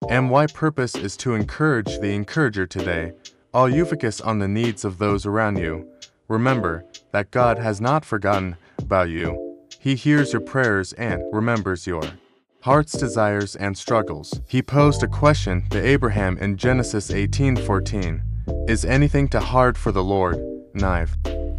And why purpose is to encourage the encourager today. All you focus on the needs of those around you. Remember that God has not forgotten about you. He hears your prayers and remembers your heart's desires and struggles. He posed a question to Abraham in Genesis 18:14. Is anything too hard for the Lord?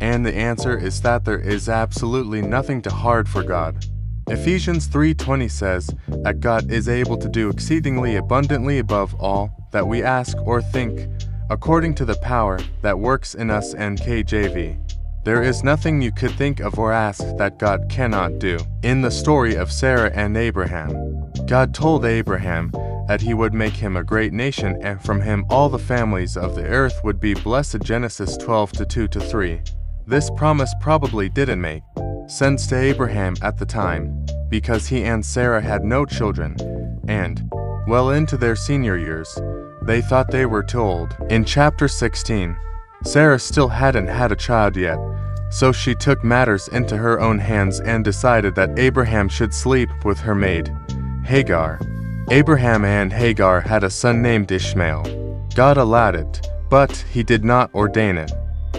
And the answer is that there is absolutely nothing too hard for God. Ephesians 3:20 says that God is able to do exceedingly abundantly above all that we ask or think, according to the power that works in us. And KJV. There is nothing you could think of or ask that God cannot do. In the story of Sarah and Abraham, God told Abraham that he would make him a great nation, and from him all the families of the earth would be blessed. Genesis 12:2-3. This promise probably didn't make sense to Abraham at the time, because he and Sarah had no children, and, well into their senior years, they thought they were too old. In chapter 16, Sarah still hadn't had a child yet, so she took matters into her own hands and decided that Abraham should sleep with her maid, Hagar. Abraham and Hagar had a son named Ishmael. God allowed it, but he did not ordain it.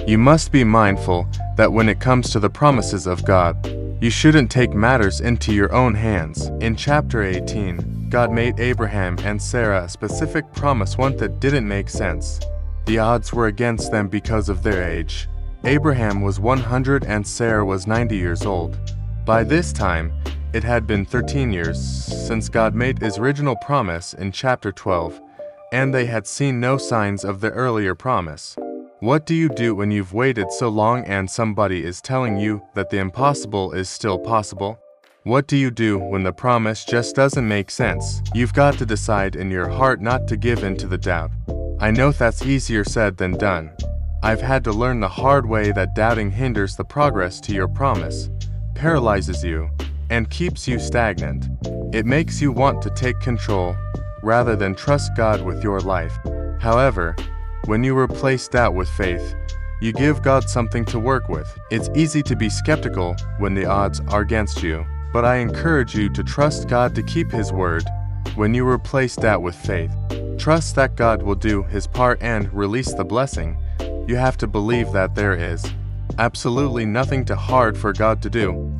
You must be mindful that when it comes to the promises of God, you shouldn't take matters into your own hands. In chapter 18, God made Abraham and Sarah a specific promise, one that didn't make sense. The odds were against them because of their age. Abraham was 100 and Sarah was 90 years old. By this time, it had been 13 years since God made his original promise in chapter 12, and they had seen no signs of the earlier promise. What do you do when you've waited so long and somebody is telling you that the impossible is still possible? What do you do when the promise just doesn't make sense? You've got to decide in your heart not to give in to the doubt. I know that's easier said than done. I've had to learn the hard way that doubting hinders the progress to your promise, paralyzes you, and keeps you stagnant. It makes you want to take control rather than trust God with your life. However, when you replace doubt with faith, you give God something to work with. It's easy to be skeptical when the odds are against you, but I encourage you to trust God to keep His word. When you replace doubt with faith, trust that God will do His part and release the blessing. You have to believe that there is absolutely nothing too hard for God to do.